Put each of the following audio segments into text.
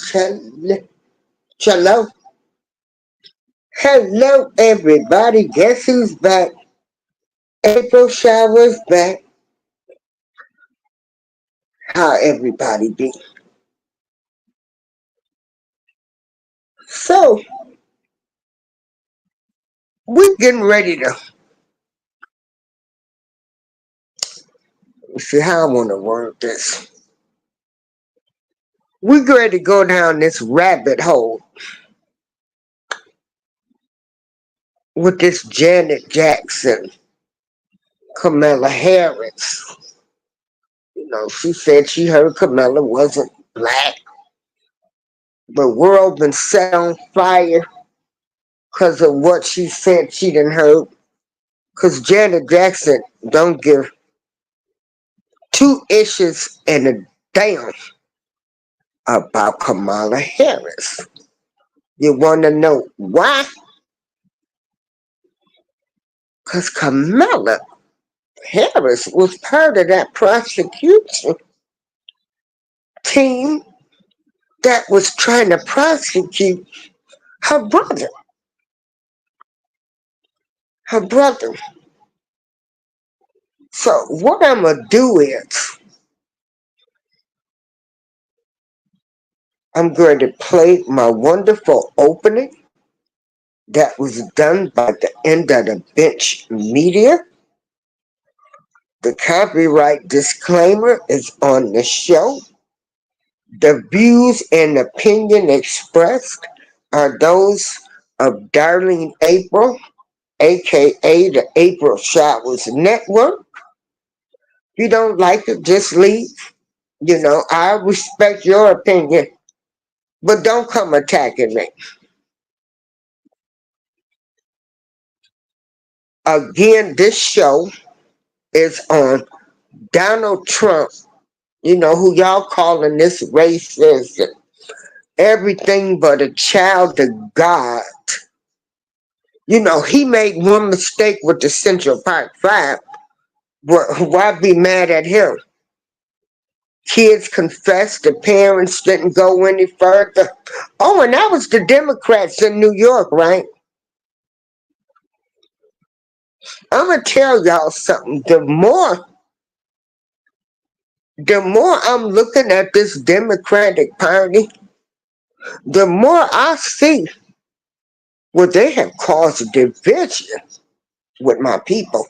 Hello, hello, hello, everybody. Guess who's back? April Showers back. How everybody be? So we getting ready to see how I want to word this. We ready to go down this rabbit hole with this Janet Jackson, Kamala Harris. She said she heard Kamala wasn't black. The world been set on fire because of what she said she didn't heard. Because Janet Jackson don't give two issues and a damn about Kamala Harris. You want to know why? Because Kamala Harris was part of that prosecution team that was trying to prosecute her brother. Her brother. So what I'm going to do is I'm going to play my wonderful opening that was done by the End of the Bench Media. The copyright disclaimer is on the show. The views and opinion expressed are those of Darlene April, aka the April Showers Network. If you don't like it, just leave. I respect your opinion, but don't come attacking me. Again, this show is on Donald Trump, who y'all calling this racist and everything but a child of God. He made one mistake with the Central Park 5, but why be mad at him? Kids confessed, the parents didn't go any further. Oh, and that was the Democrats in New York, right? I'm going to tell y'all something. The more I'm looking at this Democratic Party, the more I see where they have caused division with my people.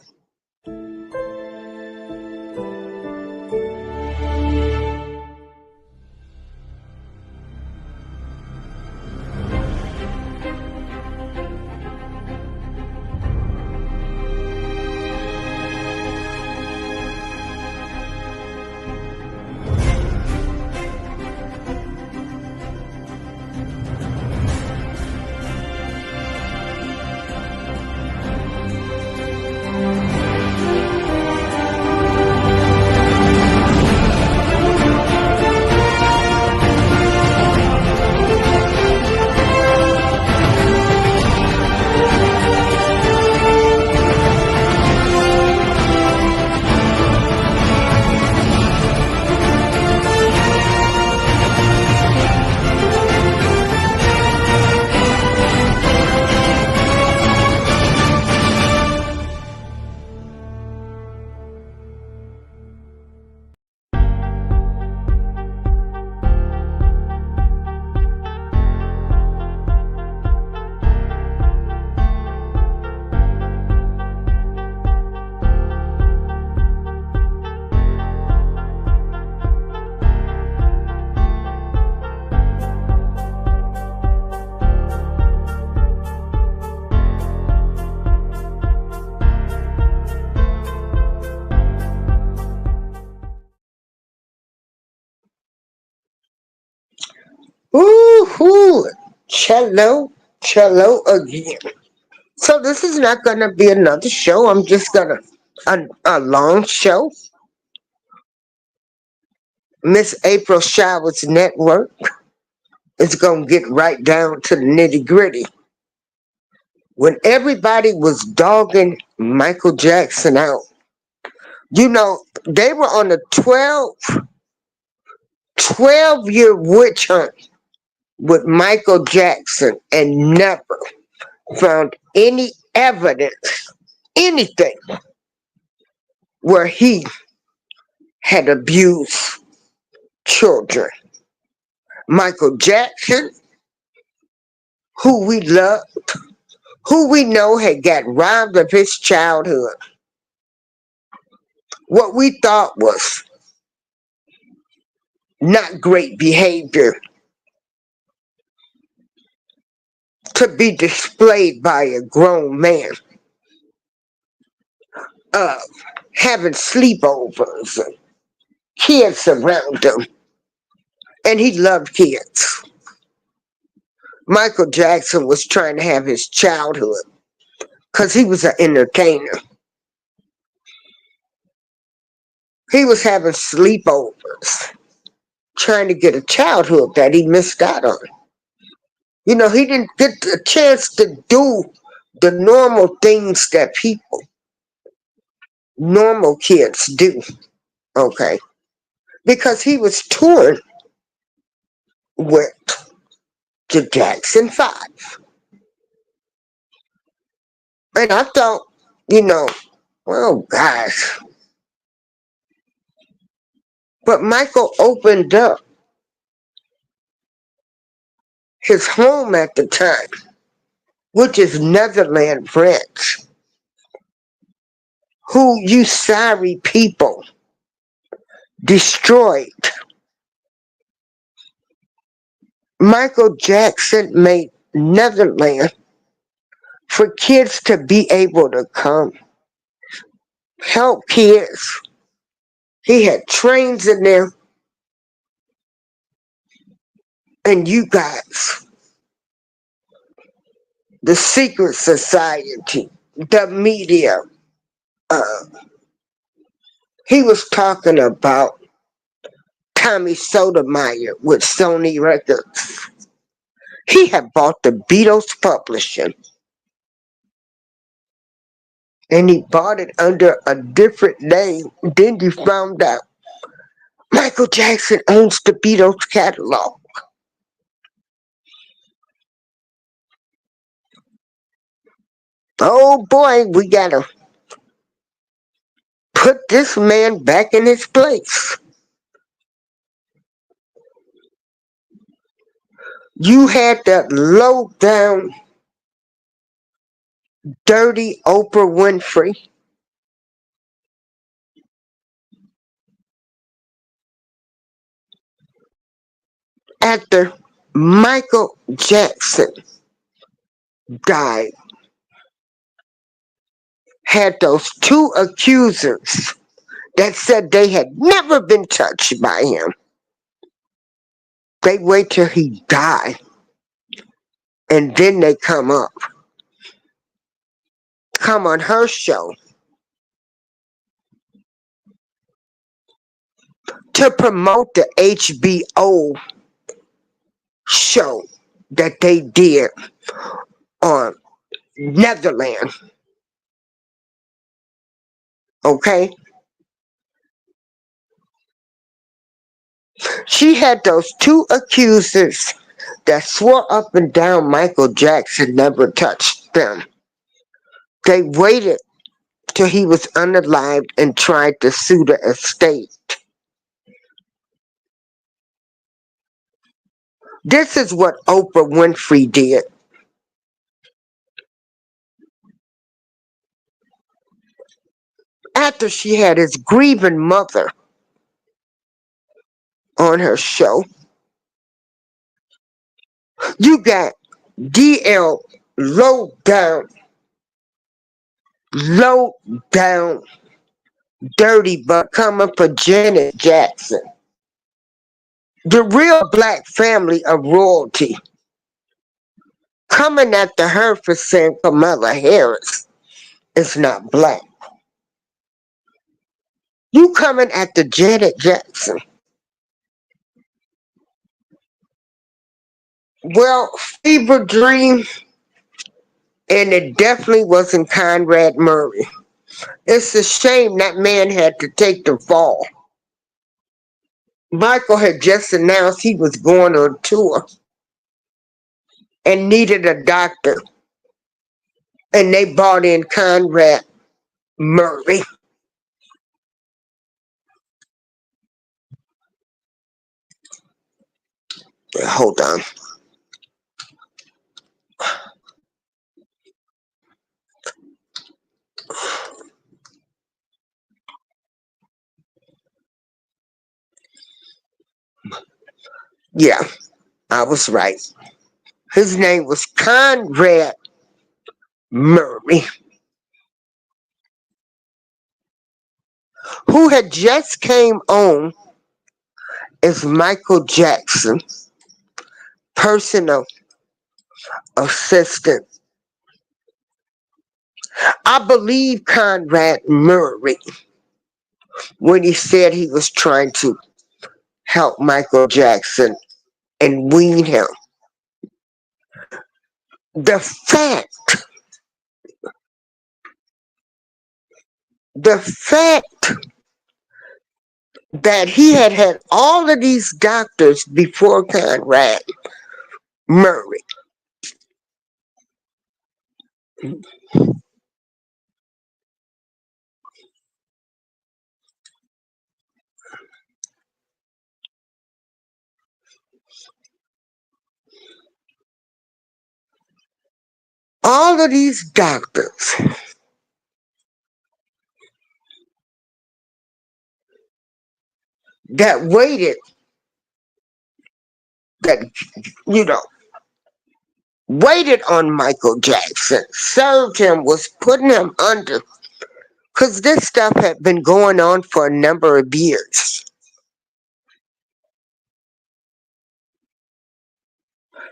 Ooh, cello again. So this is not going to be another show. I'm just going to, a long show. Miss April Showers Network is going to get right down to the nitty gritty. When everybody was dogging Michael Jackson out, they were on a 12-year witch hunt with Michael Jackson and never found any evidence, anything, where he had abused children. Michael Jackson, who we love, who we know had got robbed of his childhood, what we thought was not great behavior to be displayed by a grown man, uh, having sleepovers and kids around him, and he loved kids. Michael Jackson was trying to have his childhood because he was an entertainer. He was having sleepovers, trying to get a childhood that he missed out on. You know, he didn't get a chance to do the normal things that people, normal kids do, okay? Because he was touring with the Jackson 5. And I thought, you know, well, gosh. But Michael opened up his home at the time, which is Netherlands French, who you sorry people destroyed. Michael Jackson made Netherlands for kids to be able to come help kids. He had trains in there, and you guys, the secret society, the media, uh, he was talking about Tommy Sotomayor with Sony Records. He had bought the Beatles publishing, and he bought it under a different name. Then you found out Michael Jackson owns the Beatles catalog. Oh boy, we gotta put this man back in his place. You had that low down, dirty Oprah Winfrey. After Michael Jackson died, had those two accusers that said they had never been touched by him. They wait till he died, and then they come on her show to promote the HBO show that they did on Netherlands. Okay? She had those two accusers that swore up and down Michael Jackson never touched them. They waited till he was unalived and tried to sue the estate. This is what Oprah Winfrey did. After she had his grieving mother on her show, you got DL low down, dirty butt coming for Janet Jackson. The real black family of royalty coming after her for saying Kamala Harris is not black. You coming after Janet Jackson. Well, Fever Dream, and it definitely wasn't Conrad Murray. It's a shame that man had to take the fall. Michael had just announced he was going on tour and needed a doctor. And they brought in Conrad Murray. Hold on. Yeah, I was right. His name was Conrad Murray, who had just came on as Michael Jackson personal assistant. I believe Conrad Murray when he said he was trying to help Michael Jackson and wean him. The fact that he had had all of these doctors before Conrad Murray. All of these doctors that waited, that, you know, waited on Michael Jackson, served him, was putting him under, because this stuff had been going on for a number of years.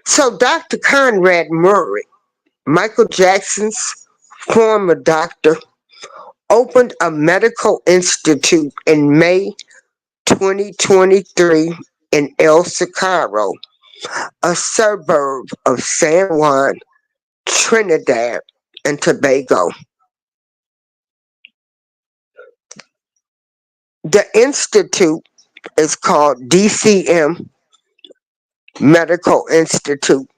So Dr. Conrad Murray, Michael Jackson's former doctor, opened a medical institute in May 2023 in El Socorro, a suburb of San Juan, Trinidad and Tobago. The institute is called DCM Medical Institute.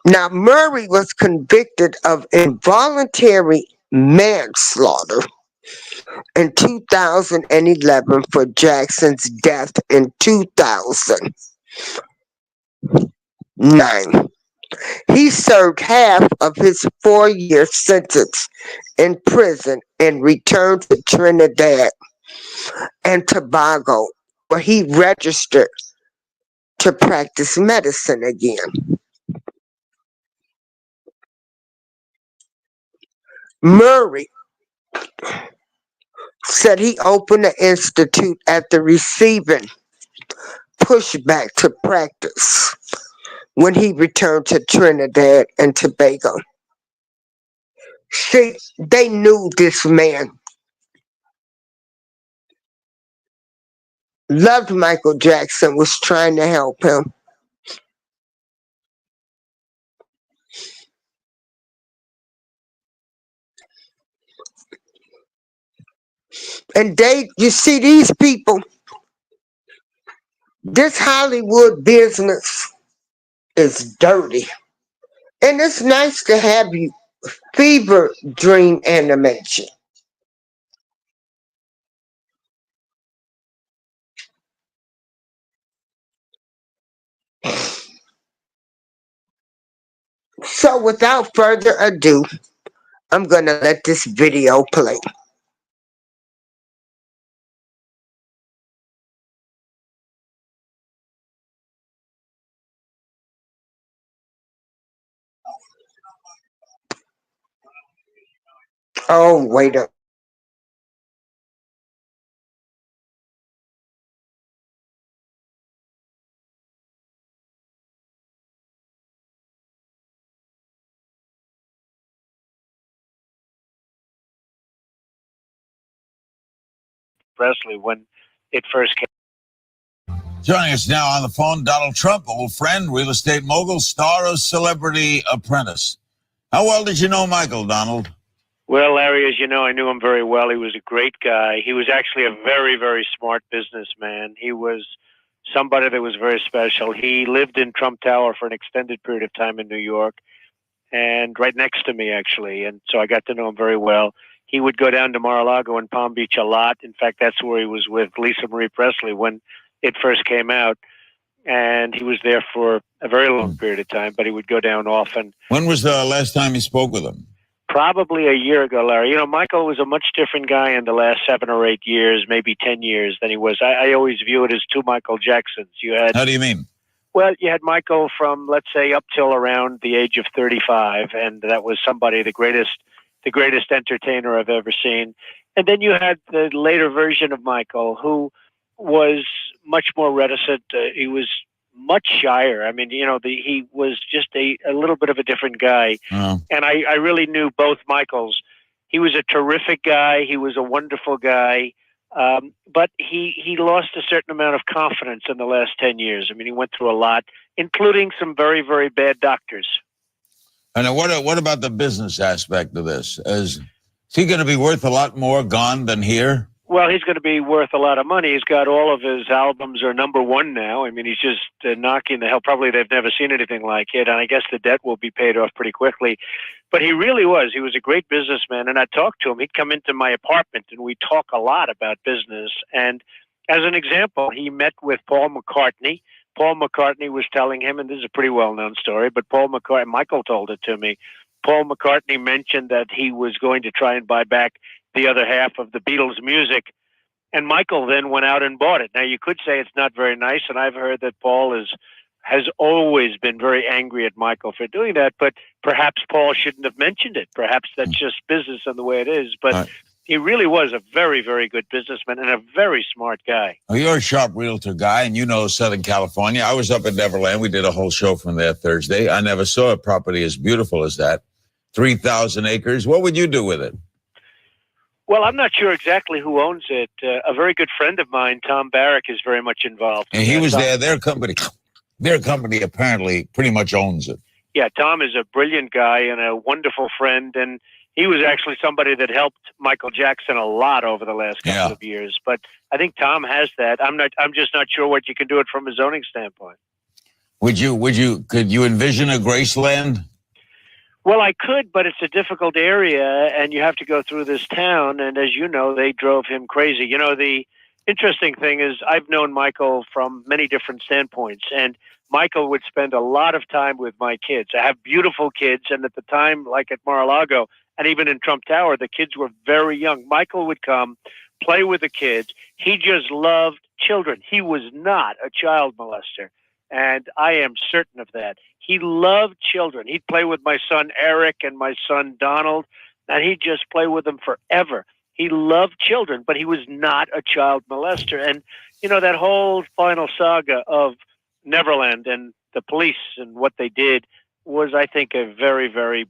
Now, Murray was convicted of involuntary manslaughter in 2011 for Jackson's death in 2009. He served half of his 4-year sentence in prison and returned to Trinidad and Tobago, where he registered to practice medicine again. Murray said he opened the institute after receiving pushback to practice when he returned to Trinidad and Tobago. See, they knew this man loved Michael Jackson, was trying to help him. And you see these people, this Hollywood business is dirty. And it's nice to have you fever dream animation. So without further ado, I'm going to let this video play. Oh, wait up. Presley when it first came. Joining us now on the phone, Donald Trump, old friend, real estate mogul, star of Celebrity Apprentice. How well did you know Michael, Donald? Well, Larry, as you know, I knew him very well. He was a great guy. He was actually a very, very smart businessman. He was somebody that was very special. He lived in Trump Tower for an extended period of time in New York, and right next to me, actually. And so I got to know him very well. He would go down to Mar-a-Lago and Palm Beach a lot. In fact, that's where he was with Lisa Marie Presley when it first came out. And he was there for a very long period of time, but he would go down often. When was the last time you spoke with him? Probably a year ago, Larry. You know, Michael was a much different guy in the last 7 or 8 years, maybe 10 years than he was. I always view it as two Michael Jacksons. You had, How do you mean? well, you had Michael from, let's say, up till around the age of 35, and that was somebody, the greatest entertainer I've ever seen. And then you had the later version of Michael, who was much more reticent. He was much shyer. I mean, you know, he was just a little bit of a different guy. Oh. And I really knew both Michaels. He was a terrific guy. He was a wonderful guy. But he lost a certain amount of confidence in the last 10 years. I mean, he went through a lot, including some very, very bad doctors. And what about the business aspect of this? Is he going to be worth a lot more gone than here? Well, he's going to be worth a lot of money. He's got all of his albums are #1 now. I mean, he's just knocking the hell. Probably they've never seen anything like it. And I guess the debt will be paid off pretty quickly. But he really was. He was a great businessman. And I talked to him. He'd come into my apartment and we talk a lot about business. And as an example, he met with Paul McCartney. Paul McCartney was telling him, and this is a pretty well-known story, but Michael told it to me. Paul McCartney mentioned that he was going to try and buy back the other half of the Beatles' music, and Michael then went out and bought it. Now, you could say it's not very nice, and I've heard that Paul has always been very angry at Michael for doing that, but perhaps Paul shouldn't have mentioned it. Perhaps that's just business and the way it is, but he really was a very, very good businessman and a very smart guy. Well, you're a sharp realtor guy, and you know Southern California. I was up at Neverland. We did a whole show from there Thursday. I never saw a property as beautiful as that. 3,000 acres. What would you do with it? Well, I'm not sure exactly who owns it. A very good friend of mine, Tom Barrack, is very much involved. And he was there. Their company apparently pretty much owns it. Yeah, Tom is a brilliant guy and a wonderful friend, and he was actually somebody that helped Michael Jackson a lot over the last couple of years. But I think Tom has that. I'm just not sure what you can do it from a zoning standpoint. Could you envision a Graceland? Well, I could, but it's a difficult area, and you have to go through this town. And as you know, they drove him crazy. You know, the interesting thing is I've known Michael from many different standpoints, and Michael would spend a lot of time with my kids. I have beautiful kids, and at the time, like at Mar-a-Lago, and even in Trump Tower, the kids were very young. Michael would come, play with the kids. He just loved children. He was not a child molester, and I am certain of that. He loved children. He'd play with my son Eric and my son Donald, and he'd just play with them forever. He loved children, but he was not a child molester. And, you know, that whole final saga of Neverland and the police and what they did was, I think, a very, very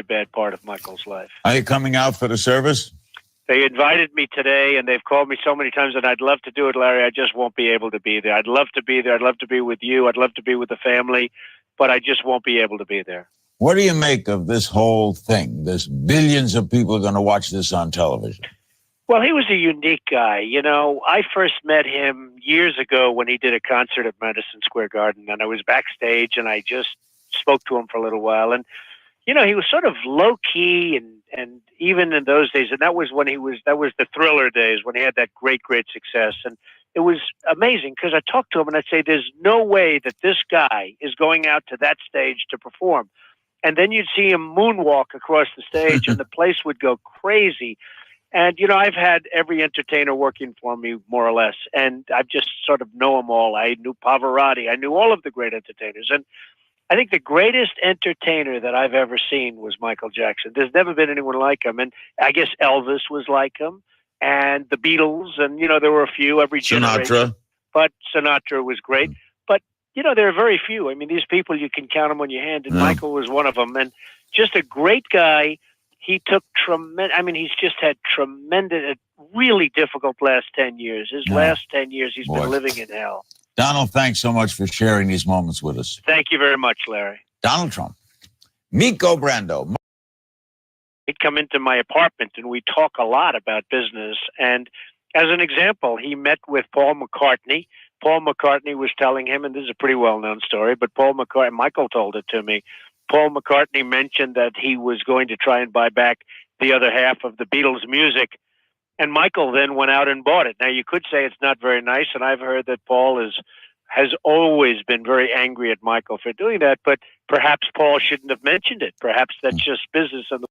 bad part of Michael's life. Are you coming out for the service? They invited me today, and they've called me so many times, and I'd love to do it, Larry. I just won't be able to be there. I'd love to be there. I'd love to be with you. I'd love to be with the family, but I just won't be able to be there. What do you make of this whole thing? There's billions of people going to watch this on television. Well, he was a unique guy. You know, I first met him years ago when he did a concert at Madison Square Garden, and I was backstage, and I just spoke to him for a little while. And, you know, he was sort of low-key, and even in those days, and that was the Thriller days when he had that great success. And it was amazing because I talked to him and I'd say, there's no way that this guy is going out to that stage to perform. And then you'd see him moonwalk across the stage and the place would go crazy. And, you know, I've had every entertainer working for me, more or less, and I've just sort of know them all. I knew Pavarotti. I knew all of the great entertainers. And I think the greatest entertainer that I've ever seen was Michael Jackson. There's never been anyone like him. And I guess Elvis was like him, and the Beatles, and, you know, there were a few every generation. But Sinatra was great. But, you know, there are very few. I mean, these people, you can count them on your hand, and Michael was one of them. And just a great guy. He took he's just had tremendous, really difficult last 10 years. His last 10 years, he's been living in hell. Donald, thanks so much for sharing these moments with us. Thank you very much, Larry. Donald Trump. Miko Brando. He'd come into my apartment and we talk a lot about business. And as an example, he met with Paul McCartney. Paul McCartney was telling him, and this is a pretty well-known story, but Michael told it to me. Paul McCartney mentioned that he was going to try and buy back the other half of the Beatles' music, and Michael then went out and bought it. Now, you could say it's not very nice, and I've heard that Paul has always been very angry at Michael for doing that, but perhaps Paul shouldn't have mentioned it. Perhaps that's just business. And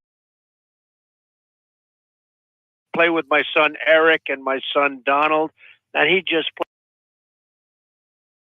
play with my son Eric and my son Donald, and he just played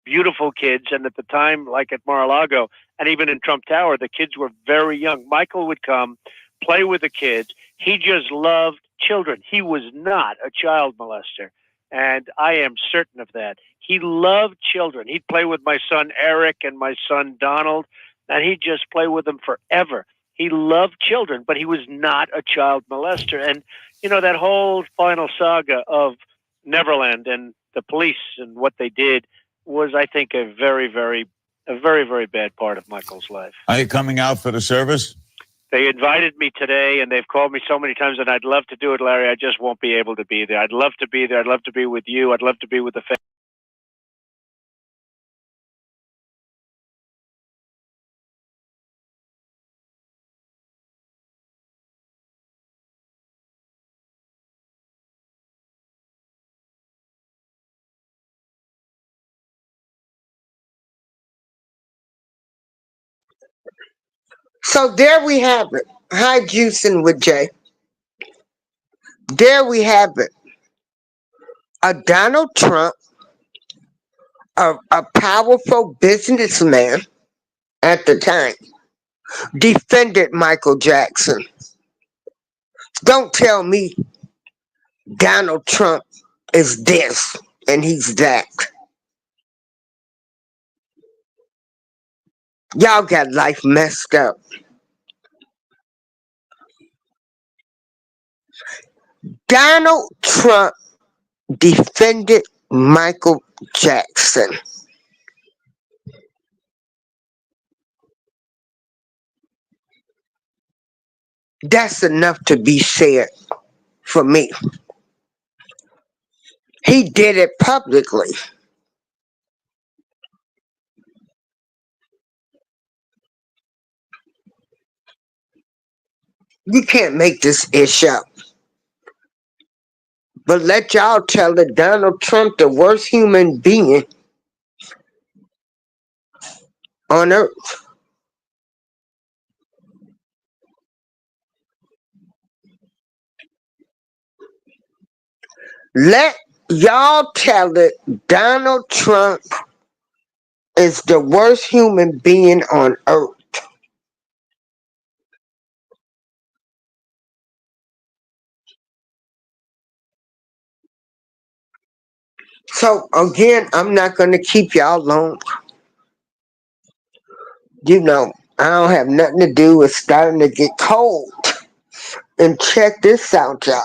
beautiful kids. And at the time, like at Mar-a-Lago and even in Trump Tower, the kids were very young. Michael would come, play with the kids. He just loved children. He was not a child molester, and I am certain of that. He loved children. He'd play with my son Eric and my son Donald, and he'd just play with them forever. He loved children, but he was not a child molester. And, you know, that whole final saga of Neverland and the police and what they did was, I think, a very, very bad part of Michael's life. Are you coming out for the service? They invited me today, and they've called me so many times, and I'd love to do it, Larry. I just won't be able to be there. I'd love to be there. I'd love to be with you. I'd love to be with the family. So there we have it. Hi, Juicing with Jay. There we have it. A Donald Trump, a powerful businessman at the time, defended Michael Jackson. Don't tell me Donald Trump is this and he's that. Y'all got life messed up. Donald Trump defended Michael Jackson. That's enough to be said for me. He did it publicly. You can't make this ish up. But let y'all tell that Donald Trump the worst human being on earth. Let y'all tell that Donald Trump is the worst human being on earth. So again, I'm not going to keep y'all long. You know, I don't have nothing to do with starting to get cold. And check this out, y'all.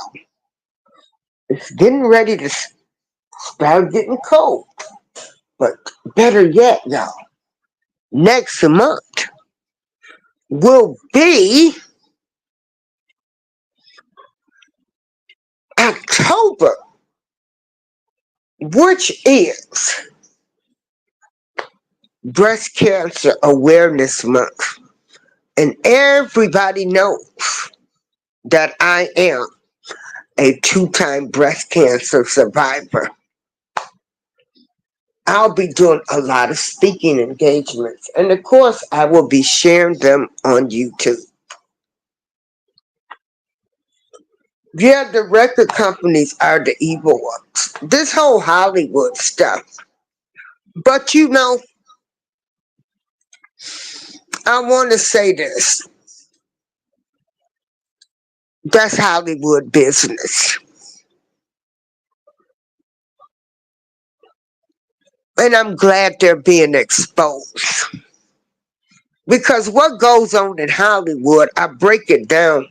It's getting ready to start getting cold. But better yet, y'all, next month will be October, which is Breast Cancer Awareness Month. And everybody knows that I am a 2-time breast cancer survivor. I'll be doing a lot of speaking engagements, and of course, I will be sharing them on YouTube. Yeah, the record companies are the evil ones. This whole Hollywood stuff. But you know, I want to say this. That's Hollywood business. And I'm glad they're being exposed. Because what goes on in Hollywood, I break it down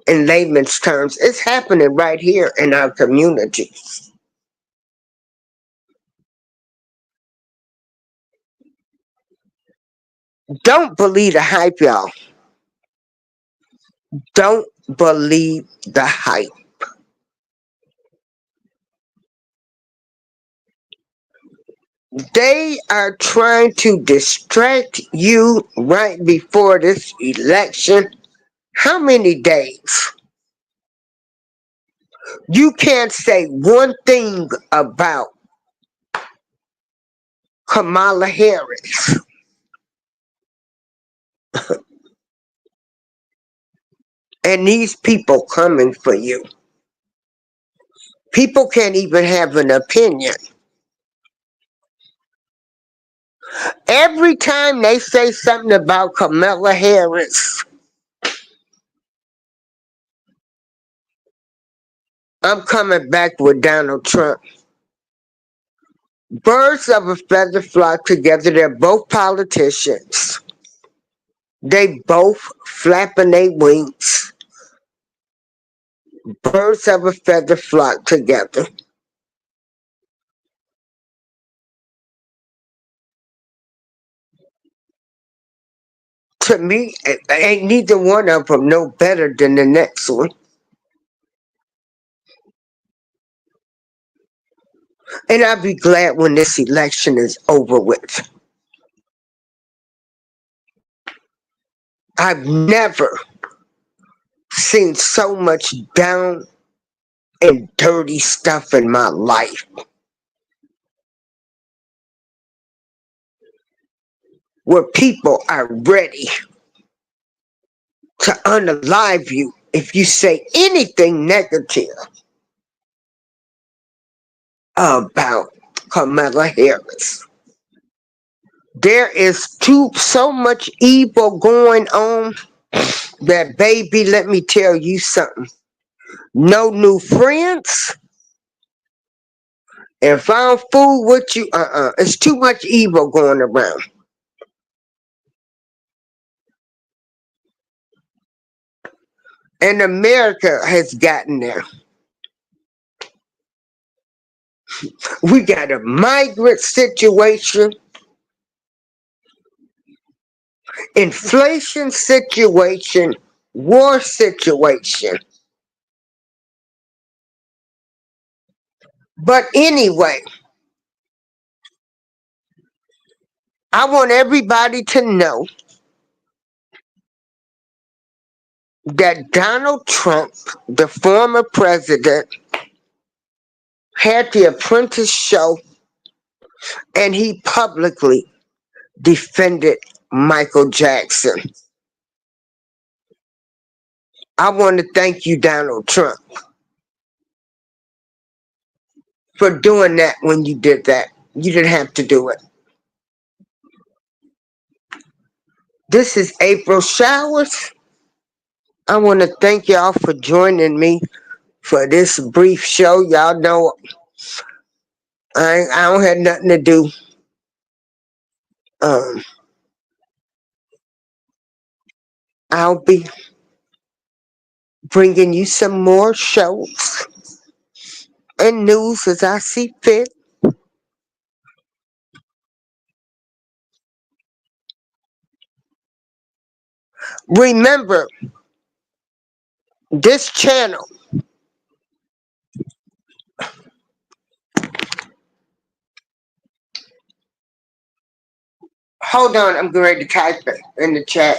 in layman's terms. It's happening right here in our community. Don't believe the hype, y'all. Don't believe the hype. They are trying to distract you right before this election. How many days? You can't say one thing about Kamala Harris. And these people coming for you. People can't even have an opinion. Every time they say something about Kamala Harris, I'm coming back with Donald Trump. Birds of a feather flock together. They're both politicians. They both flapping their wings. Birds of a feather flock together. To me, ain't neither one of them no better than the next one. And I'll be glad when this election is over with. I've never seen so much down and dirty stuff in my life. Where people are ready to unalive you if you say anything negative about Kamala Harris. There is so much evil going on that, baby, let me tell you something. No new friends. If I don't fool with you, it's too much evil going around. And America has gotten there. We got a migrant situation, inflation situation, war situation. But anyway, I want everybody to know that Donald Trump, the former president, had the Apprentice show and he publicly defended Michael Jackson. I want to thank you, Donald Trump, for doing that when you did that. You didn't have to do it. This is April Showers. I want to thank y'all for joining me for this brief show. Y'all know I don't have nothing to do. I'll be bringing you some more shows and news as I see fit. Remember, this channel, hold on, I'm going to type it in the chat.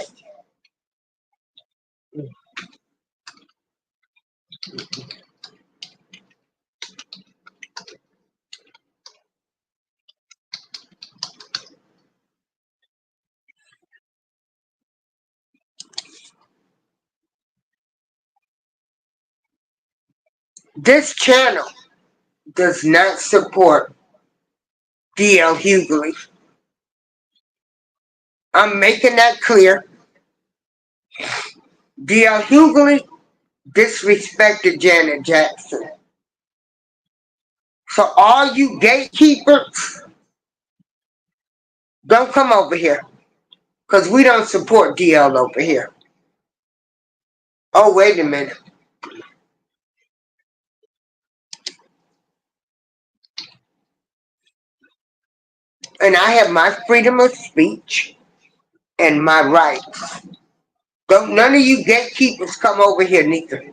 This channel does not support D.L. Hughley. I'm making that clear. D.L. Hughley disrespected Janet Jackson. So all you gatekeepers, don't come over here. Because we don't support DL over here. Oh, wait a minute. And I have my freedom of speech and my rights. Don't none of you gatekeepers come over here neither.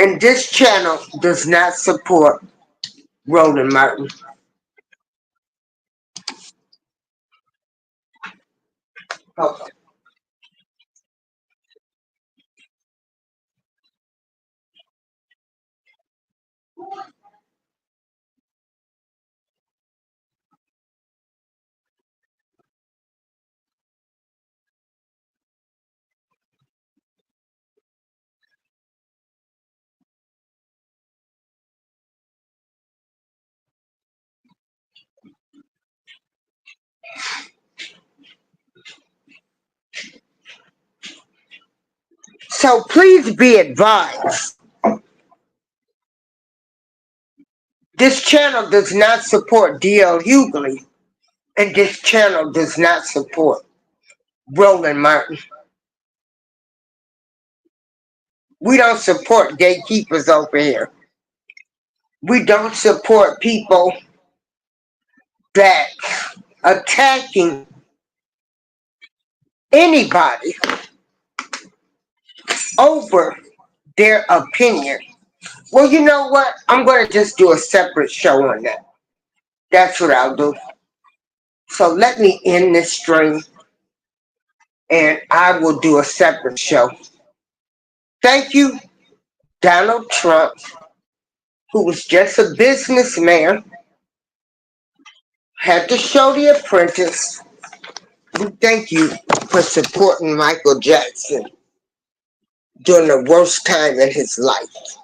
And this channel does not support Roland Martin. Okay. So please be advised, this channel does not support D.L. Hughley, and this channel does not support Roland Martin. We don't support gatekeepers over here. We don't support people that attacking anybody over their opinion. Well, you know what? I'm going to just do a separate show on that. That's what I'll do. So let me end this stream and I will do a separate show. Thank you, Donald Trump, who was just a businessman, had to show The Apprentice. We thank you for supporting Michael Jackson during the worst time in his life.